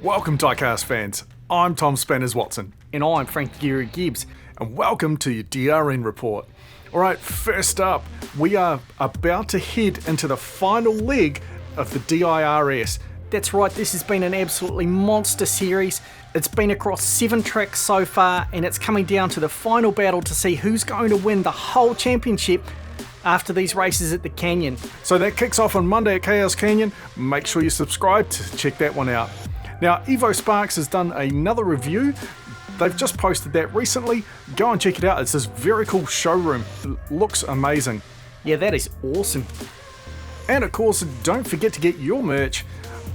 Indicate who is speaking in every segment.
Speaker 1: Welcome Diecast fans, I'm Tom Spanners Watson.
Speaker 2: And I'm Frank Geary Gibbs.
Speaker 1: And welcome to your DRN report. Alright, first up, we are about to head into the final leg of the DIRS.
Speaker 2: That's right, this has been an absolutely monster series. It's been across 7 tracks so far, and it's coming down to the final battle to see who's going to win the whole championship after these races at the Canyon.
Speaker 1: So that kicks off on Monday at Chaos Canyon. Make sure you subscribe to check that one out. Now, EVOSparks has done another review. They've just posted that recently. Go and check it out. It's this very cool showroom. It looks amazing.
Speaker 2: Yeah, that is awesome.
Speaker 1: And of course, don't forget to get your merch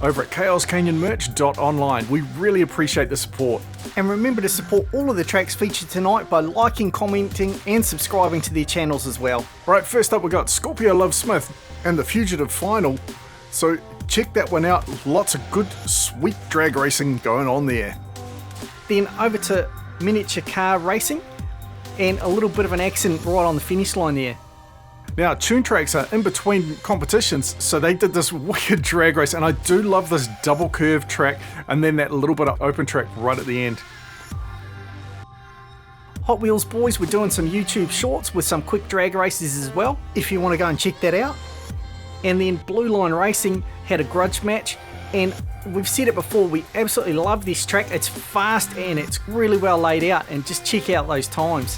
Speaker 1: over at chaoscanyonmerch.online. We really appreciate the support.
Speaker 2: And remember to support all of the tracks featured tonight by liking, commenting, and subscribing to their channels as well.
Speaker 1: Right, first up we got Skorpio Love Smith and the Fugitive Final. So check that one out. Lots of good, sweet drag racing going on there.
Speaker 2: Then over to miniature car racing and a little bit of an accident right on the finish line there.
Speaker 1: Now, Tune Tracks are in between competitions, so they did this wicked drag race, and I do love this double curve track and then that little bit of open track right at the end.
Speaker 2: Hotwheels Boys were doing some YouTube shorts with some quick drag races as well, if you want to go and check that out. And then Blue Line Racing had a grudge match, and we've said it before, we absolutely love this track. It's fast and it's really well laid out, and just check out those times.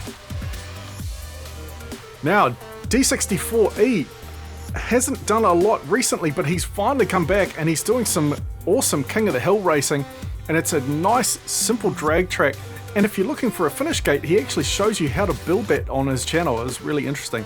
Speaker 1: Now, D64E hasn't done a lot recently, but he's finally come back and he's doing some awesome King of the Hill racing, and it's a nice simple drag track. And if you're looking for a finish gate, he actually shows you how to build that on his channel. It's really interesting.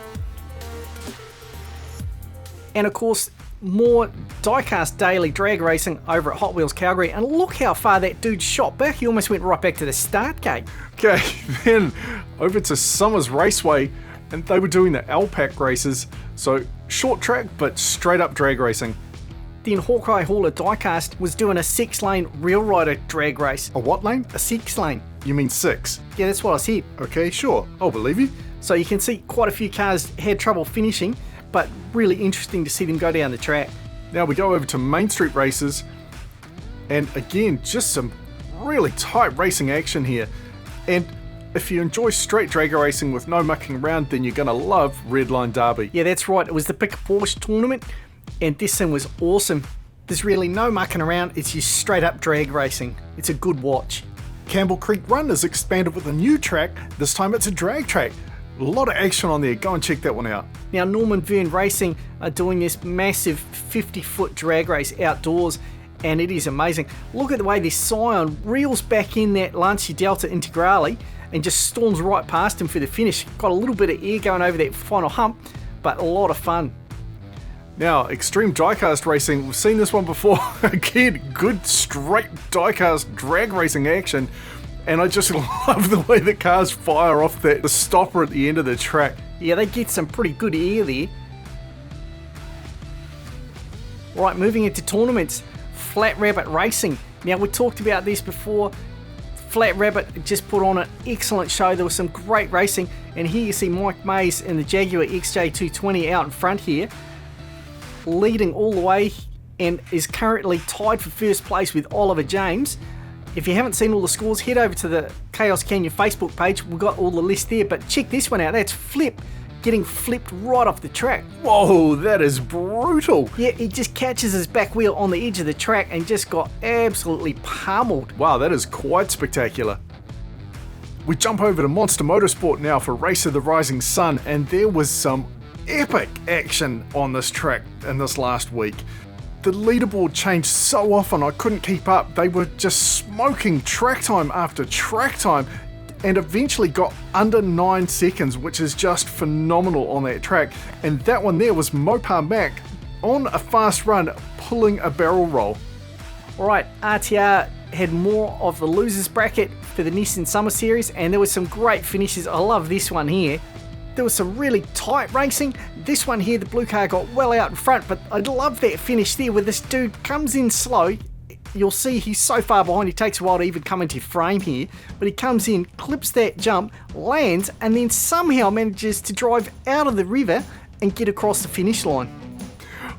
Speaker 2: And of course, more Diecast daily drag racing over at Wheels Calgary, and look how far that dude shot back. He almost went right back to the start gate.
Speaker 1: Okay, then over to Summers Raceway, and they were doing the Alpac races, so short track but straight up drag racing.
Speaker 2: Then Hawkeye Hauler Diecast was doing a 6-lane Real Rider drag race.
Speaker 1: A what lane?
Speaker 2: A 6-lane.
Speaker 1: You mean 6?
Speaker 2: Yeah, that's what I said.
Speaker 1: Okay, sure, I'll believe you.
Speaker 2: So you can see quite a few cars had trouble finishing, but really interesting to see them go down the track.
Speaker 1: Now we go over to Main Street races, and again, just some really tight racing action here. And if you enjoy straight dragger racing with no mucking around, then you're going to love Redline Derby.
Speaker 2: Yeah, that's right. It was the Pick a Porsche tournament, and this thing was awesome. There's really no mucking around. It's just straight up drag racing. It's a good watch.
Speaker 1: Campbell Creek Run is expanded with a new track. This time it's a drag track. A lot of action on there. Go and check that one out.
Speaker 2: Now, Norman Verne Racing are doing this massive 50-foot drag race outdoors, and it is amazing. Look at the way this Scion reels back in that Lancia Delta Integrale and just storms right past him for the finish. Got a little bit of air going over that final hump, but a lot of fun.
Speaker 1: Now, Extreme Diecast Racing, we've seen this one before. Again, good straight diecast drag racing action, and I just love the way the cars fire off the stopper at the end of the track.
Speaker 2: Yeah, they get some pretty good air there. Right, moving into tournaments, Flat Rabbit Racing. Now, we talked about this before. Flat Rabbit just put on an excellent show. There was some great racing, and here you see Mike Mays in the Jaguar XJ220 out in front here, leading all the way, and is currently tied for first place with Oliver James. If you haven't seen all the scores, head over to the Chaos Canyon Facebook page. We've got all the list there, but check this one out. That's Flip getting flipped right off the track.
Speaker 1: Whoa, that is brutal.
Speaker 2: Yeah, he just catches his back wheel on the edge of the track and just got absolutely pummeled.
Speaker 1: Wow, that is quite spectacular. We jump over to Monster Motorsport now for Race of the Rising Sun, and there was some epic action on this track in this last week. The leaderboard changed so often I couldn't keep up. They were just smoking track time after track time, and eventually got under 9 seconds, which is just phenomenal on that track. And that one there was Mopar Mac on a fast run pulling a barrel roll.
Speaker 2: Alright, RTR had more of the losers bracket for the Nissan Summer Series, and there was some great finishes. I love this one here. There was some really tight racing. This one here, the blue car got well out in front, but I love that finish there where this dude comes in slow. You'll see he's so far behind, he takes a while to even come into frame here, but he comes in, clips that jump, lands, and then somehow manages to drive out of the river and get across the finish line.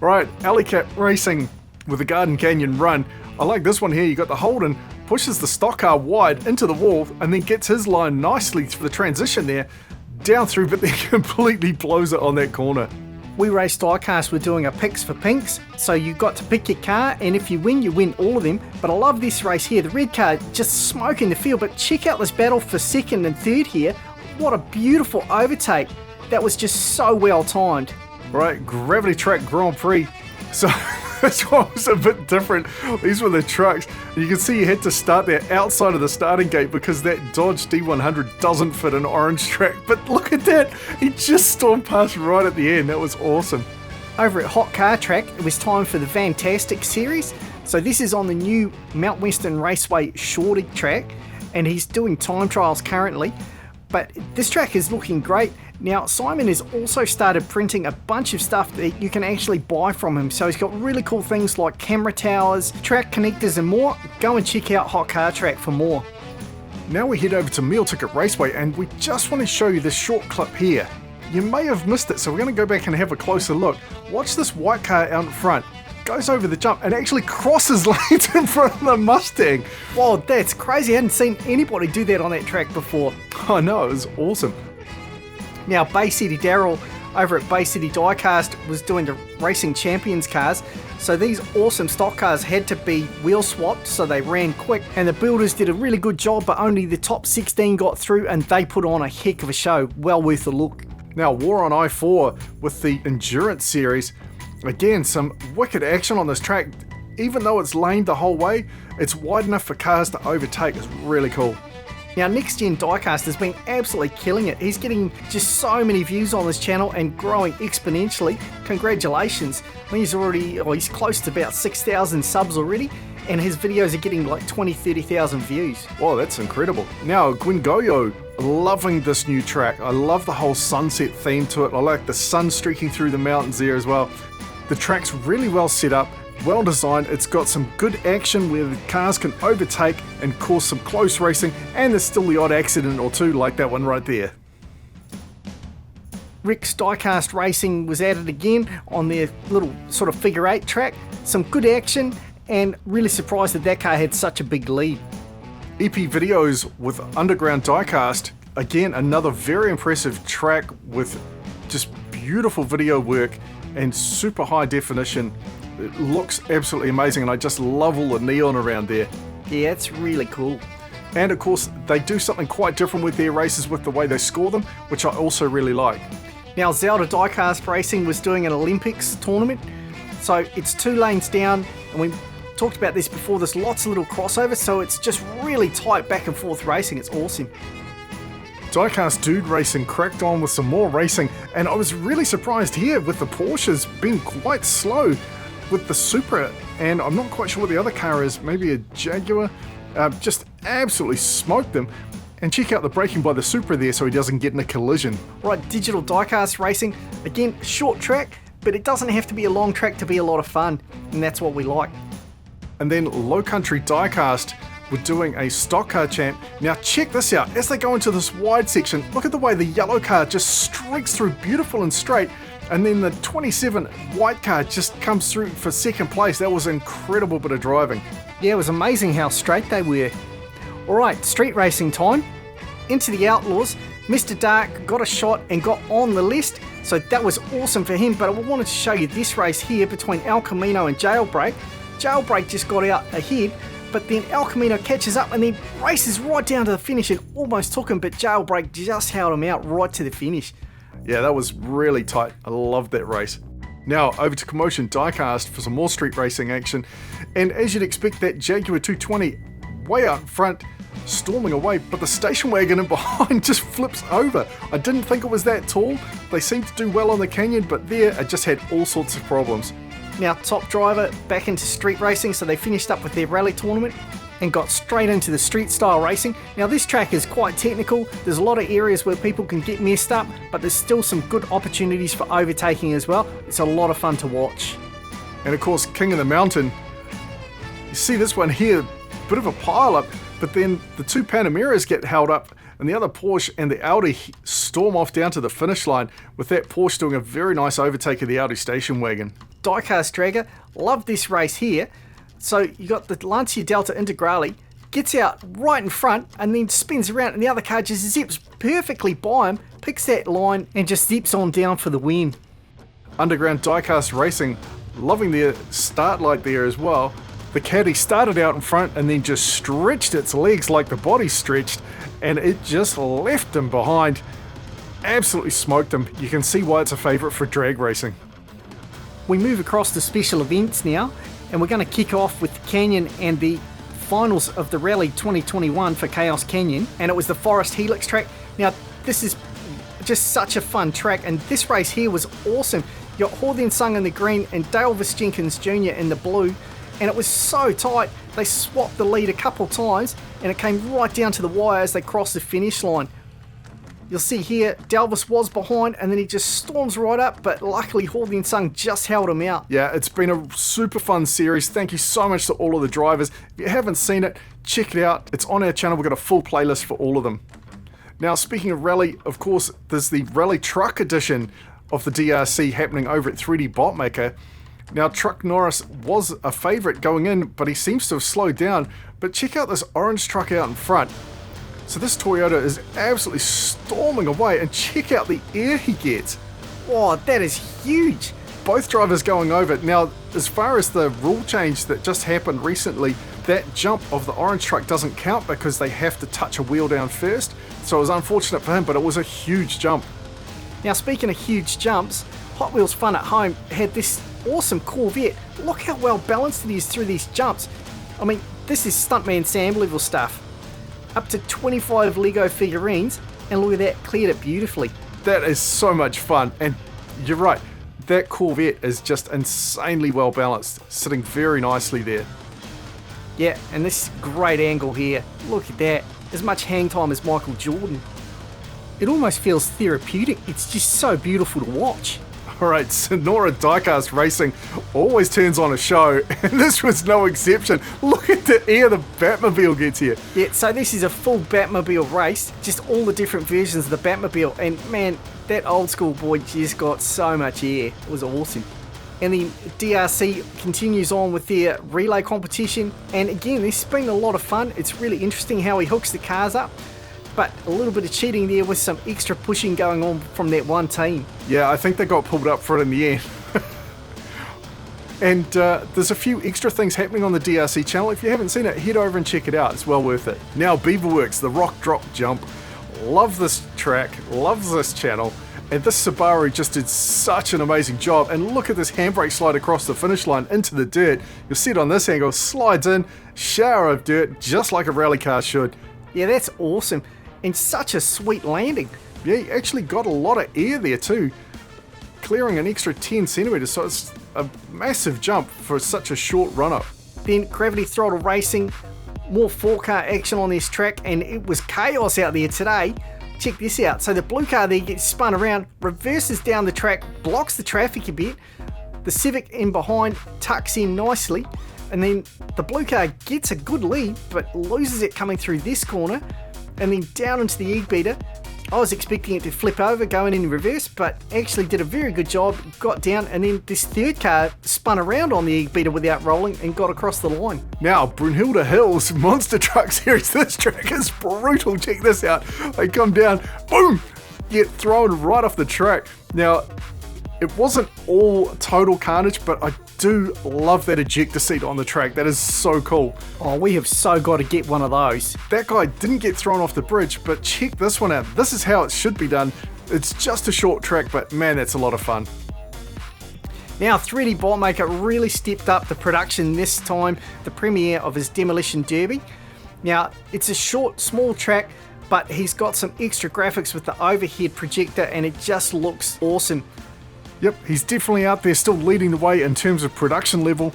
Speaker 1: Right, Alley Cat Racing with the Garden Canyon run. I like this one here. You got the Holden, pushes the stock car wide into the wall and then gets his line nicely for the transition there, down through, but then completely blows it on that corner.
Speaker 2: WeRaceDiecast were doing a picks for pinks, so you got to pick your car, and if you win all of them. But I love this race here. The red car just smoking the field, but check out this battle for second and third here. What a beautiful overtake. That was just so well timed.
Speaker 1: Right, Gravity Track Grand Prix. So this one was a bit different. These were the trucks. You can see you had to start there outside of the starting gate because that Dodge D100 doesn't fit an orange track. But look at that. He just stormed past right at the end. That was awesome.
Speaker 2: Over at Hot Car Track, it was time for the Fantastic Series. So this is on the new Mount Western Raceway shorty track, and he's doing time trials currently. But this track is looking great. Now, Simon has also started printing a bunch of stuff that you can actually buy from him. So he's got really cool things like camera towers, track connectors and more. Go and check out Hot Car Track for more.
Speaker 1: Now we head over to Meal Ticket Raceway, and we just want to show you this short clip here. You may have missed it, so we're going to go back and have a closer look. Watch this white car out in front. Goes over the jump and actually crosses lanes in front of the Mustang.
Speaker 2: Wow, that's crazy. I hadn't seen anybody do that on that track before.
Speaker 1: I know, it was awesome.
Speaker 2: Now, Bay City Daryl over at Bay City Diecast was doing the Racing Champions cars. So these awesome stock cars had to be wheel swapped, so they ran quick. And the builders did a really good job, but only the top 16 got through, and they put on a heck of a show. Well worth a look.
Speaker 1: Now, War on I-4 with the Endurance Series. Again, some wicked action on this track. Even though it's laned the whole way, it's wide enough for cars to overtake. It's really cool.
Speaker 2: Now, Next Gen Diecast has been absolutely killing it. He's getting just so many views on this channel and growing exponentially. Congratulations. I think he's close to about 6,000 subs already, and his videos are getting like 20-30,000 views.
Speaker 1: Wow, that's incredible. Now, Gwingoyo, loving this new track. I love the whole sunset theme to it. I like the sun streaking through the mountains there as well. The track's really well set up, well designed. It's got some good action where the cars can overtake and cause some close racing, and there's still the odd accident or two like that one right there.
Speaker 2: Rick's Diecast Racing was at it again on their little sort of figure 8 track. Some good action, and really surprised that car had such a big lead.
Speaker 1: EP Videos with Underground Diecast, again another very impressive track with just beautiful video work and super high definition. It looks absolutely amazing, and I just love all the neon around there.
Speaker 2: Yeah, it's really cool.
Speaker 1: And of course, they do something quite different with their races with the way they score them, which I also really like.
Speaker 2: Now, Zelda Diecast Racing was doing an Olympics tournament, so it's 2 lanes down, and we talked about this before. There's lots of little crossovers, so it's just really tight back and forth racing. It's awesome.
Speaker 1: Diecast Dude Racing cracked on with some more racing, and I was really surprised here with the Porsches being quite slow with the Supra, and I'm not quite sure what the other car is, maybe a Jaguar. Just absolutely smoked them. And check out the braking by the Supra there so he doesn't get in a collision.
Speaker 2: Right, Digital Diecast Racing, again, short track, but it doesn't have to be a long track to be a lot of fun, and that's what we like.
Speaker 1: And then Low Country Diecast were doing a stock car champ. Now check this out, as they go into this wide section, look at the way the yellow car just streaks through beautiful and straight, and then the 27 white car just comes through for second place. That was an incredible bit of driving.
Speaker 2: Yeah, it was amazing how straight they were. Alright, street racing time. Into the Outlaws, Mr. Dark got a shot and got on the list, so that was awesome for him, but I wanted to show you this race here between El Camino and Jailbreak. Jailbreak just got out ahead, but then El Camino catches up and then races right down to the finish and almost took him, but Jailbreak just held him out right to the finish.
Speaker 1: Yeah, that was really tight. I loved that race. Now over to Commotion Diecast for some more street racing action, and as you'd expect, that Jaguar 220 way out front storming away, but the station wagon in behind just flips over. I didn't think it was that tall. They seemed to do well on the canyon, but there it just had all sorts of problems.
Speaker 2: Now Top Driver back into street racing, so they finished up with their rally tournament and got straight into the street style racing. Now this track is quite technical. There's a lot of areas where people can get messed up, but there's still some good opportunities for overtaking as well. It's a lot of fun to watch.
Speaker 1: And of course, King of the Mountain. You see this one here, bit of a pile up, but then the 2 Panameras get held up, and the other Porsche and the Audi storm off down to the finish line, with that Porsche doing a very nice overtake of the Audi station wagon.
Speaker 2: Diecast Draggor. Love this race here. So you got the Lancia Delta Integrale, gets out right in front and then spins around and the other car just zips perfectly by him, picks that line and just zips on down for the win.
Speaker 1: Underground Diecast Racing, loving their start light there as well. The caddy started out in front and then just stretched its legs like the body stretched, and it just left him behind. Absolutely smoked him. You can see why it's a favourite for drag racing.
Speaker 2: We move across to special events now, and we're going to kick off with Canyon and the finals of the Rally 2021 for Chaos Canyon, and it was the Forest Helix track. Now, this is just such a fun track, and this race here was awesome. You got Hordin Sung in the green and Dalevis Jenkins Jr. in the blue, and it was so tight. They swapped the lead a couple times, and it came right down to the wire as they crossed the finish line. You'll see here, Dalvis was behind and then he just storms right up, but luckily Hordin Sung just held him out.
Speaker 1: Yeah, it's been a super fun series. Thank you so much to all of the drivers. If you haven't seen it, check it out. It's on our channel. We've got a full playlist for all of them. Now, speaking of rally, of course, there's the Rally Truck edition of the DRC happening over at 3D Botmaker. Now, Truck Norris was a favourite going in, but he seems to have slowed down. But check out this orange truck out in front. So this Toyota is absolutely storming away, and check out the air he gets.
Speaker 2: Oh, that is huge.
Speaker 1: Both drivers going over it. Now, as far as the rule change that just happened recently, that jump of the orange truck doesn't count because they have to touch a wheel down first. So it was unfortunate for him, but it was a huge jump.
Speaker 2: Now, speaking of huge jumps, Hot Wheels Fun at Home had this awesome Corvette. Look how well balanced it is through these jumps. I mean, this is Stuntman Sam level stuff. Up to 25 Lego figurines, and look at that, cleared it beautifully.
Speaker 1: That is so much fun, and you're right, that Corvette is just insanely well balanced, sitting very nicely there.
Speaker 2: Yeah, and this great angle here, look at that, as much hang time as Michael Jordan. It almost feels therapeutic, it's just so beautiful to watch.
Speaker 1: Alright, Sonora Diecast Racing always turns on a show, and this was no exception. Look at the air the Batmobile gets here.
Speaker 2: Yeah, so this is a full Batmobile race, just all the different versions of the Batmobile, and man, that old school boy just got so much air. It was awesome. And the DRC continues on with their relay competition, and again, this has been a lot of fun. It's really interesting how he hooks the cars up. But a little bit of cheating there with some extra pushing going on from that one team.
Speaker 1: Yeah, I think they got pulled up for it in the end. And there's a few extra things happening on the DRC channel. If you haven't seen it, head over and check it out. It's well worth it. Now, Beaverworx, the rock drop jump. Love this track, love this channel. And this Subaru just did such an amazing job. And look at this handbrake slide across the finish line into the dirt. You'll see it on this angle, slides in, shower of dirt, just like a rally car should.
Speaker 2: Yeah, that's awesome. And such a sweet landing.
Speaker 1: Yeah, he actually got a lot of air there too, clearing an extra 10 centimeters, so it's a massive jump for such a short run-up.
Speaker 2: Then Gravity Throttle Racing, more 4-car action on this track, and it was chaos out there today. Check this out. So the blue car there gets spun around, reverses down the track, blocks the traffic a bit. The Civic in behind tucks in nicely, and then the blue car gets a good lead, but loses it coming through this corner. And then down into the egg-beater. I was expecting it to flip over going in reverse, but actually did a very good job, got down, and then this third car spun around on the egg-beater without rolling and got across the line.
Speaker 1: Now, Brunhilde Hills Monster Truck Series, this track is brutal. Check this out. They come down, boom, get thrown right off the track. Now, it wasn't all total carnage, but I do love that ejector seat on the track. That is so cool.
Speaker 2: Oh, we have so got to get one of those.
Speaker 1: That guy didn't get thrown off the bridge, but check this one out. This is how it should be done. It's just a short track, but man, that's a lot of fun.
Speaker 2: Now, 3D Botmaker really stepped up the production this time, the premiere of his Demolition Derby. Now, it's a short, small track, but he's got some extra graphics with the overhead projector, and it just looks awesome.
Speaker 1: Yep, he's definitely out there still leading the way in terms of production level,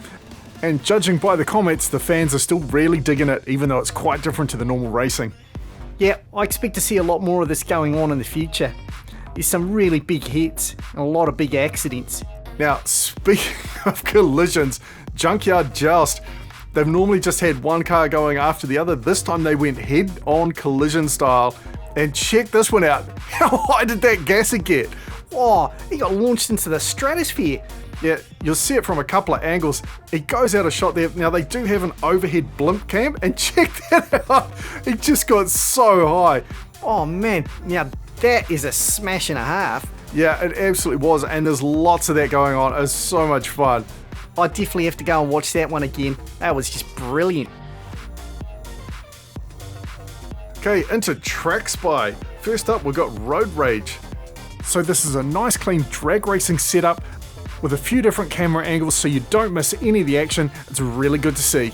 Speaker 1: and judging by the comments, the fans are still really digging it, even though it's quite different to the normal racing.
Speaker 2: Yeah, I expect to see a lot more of this going on in the future. There's some really big hits and a lot of big accidents.
Speaker 1: Now, speaking of collisions, Junkyard Joust, they've normally just had one car going after the other. This time they went head-on collision style, and check this one out. How high did that gasser get?
Speaker 2: Oh, he got launched into the stratosphere.
Speaker 1: Yeah, you'll see it from a couple of angles. It goes out of shot there. Now, they do have an overhead blimp cam, and check that out. It just got so high.
Speaker 2: Oh man, now that is a smash and a half.
Speaker 1: Yeah, it absolutely was, and there's lots of that going on. It's so much fun.
Speaker 2: I definitely have to go and watch that one again. That was just brilliant.
Speaker 1: Okay, into Track Spy. First up, we've got Road Rage. So this is a nice clean drag racing setup with a few different camera angles so you don't miss any of the action. It's really good to see.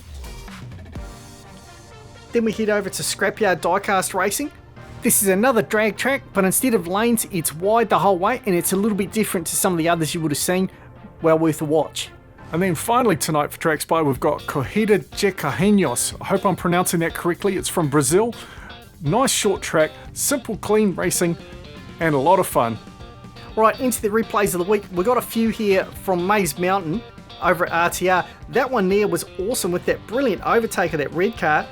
Speaker 2: Then we head over to Scrapyard Diecast Racing. This is another drag track, but instead of lanes, it's wide the whole way, and it's a little bit different to some of the others you would have seen. Well worth a watch.
Speaker 1: And then finally tonight for Track Spy, we've got Corrida de Carrinhos. I hope I'm pronouncing that correctly. It's from Brazil. Nice short track, simple clean racing, and a lot of fun.
Speaker 2: Right, into the replays of the week. We got a few here from Maze Mountain over at RTR. That one there was awesome with that brilliant overtake of that red car.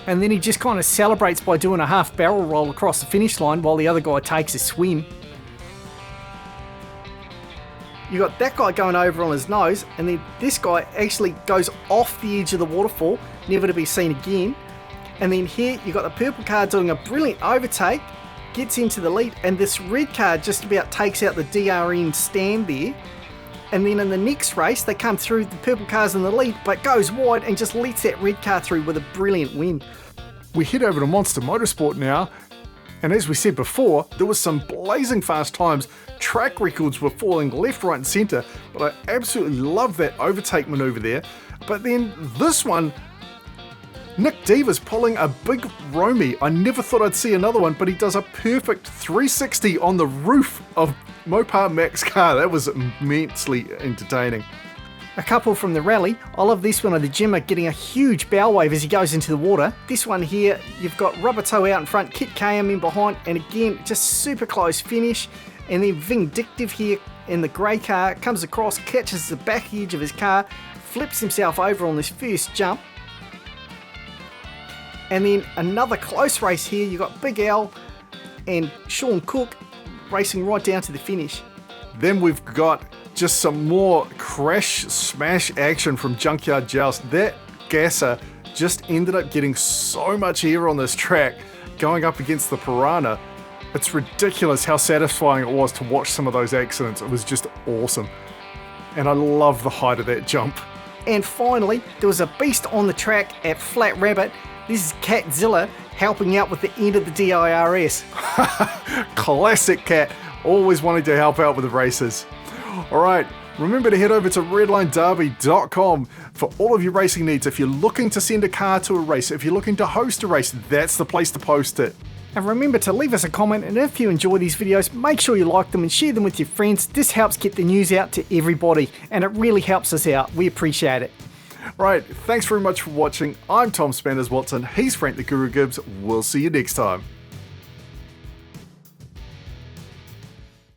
Speaker 2: And then he just kind of celebrates by doing a half barrel roll across the finish line while the other guy takes a swim. You got that guy going over on his nose, and then this guy actually goes off the edge of the waterfall, never to be seen again. And then here you got the purple car doing a brilliant overtake, gets into the lead, and this red car just about takes out the DRN stand there. And then in the next race, they come through, the purple car's in the lead, but goes wide and just lets that red car through with a brilliant win.
Speaker 1: We head over to Monster Motorsport now, and as we said before, there was some blazing fast times. Track records were falling left, right and centre, but I absolutely love that overtake manoeuvre there. But then this one, Nick Diva's pulling a big Romy. I never thought I'd see another one, but he does a perfect 360 on the roof of Mopar Mac's car. That was immensely entertaining.
Speaker 2: A couple from the rally. I love this one of the Jimmer getting a huge bow wave as he goes into the water. This one here, you've got Rubber Toe out in front, Kit KM in behind, and again, just super close finish. And then Vindictive here in the grey car comes across, catches the back edge of his car, flips himself over on this first jump. And then another close race here, you got Big Al and Sean Cook racing right down to the finish.
Speaker 1: Then we've got just some more crash smash action from Junkyard Joust. That gasser just ended up getting so much air on this track going up against the Piranha. It's ridiculous how satisfying it was to watch some of those accidents. It was just awesome. And I love the height of that jump.
Speaker 2: And finally, there was a beast on the track at Flat Rabbit. This is Catzilla helping out with the end of the DIRS.
Speaker 1: Classic Cat, always wanting to help out with the races. Alright, remember to head over to redlinederby.com for all of your racing needs. If you're looking to send a car to a race, if you're looking to host a race, that's the place to post it.
Speaker 2: And remember to leave us a comment, and if you enjoy these videos, make sure you like them and share them with your friends. This helps get the news out to everybody, and it really helps us out. We appreciate it.
Speaker 1: Right, thanks very much for watching. I'm Tom Spanners Watson, he's Frank the Guru Gibbs. We'll see you next time.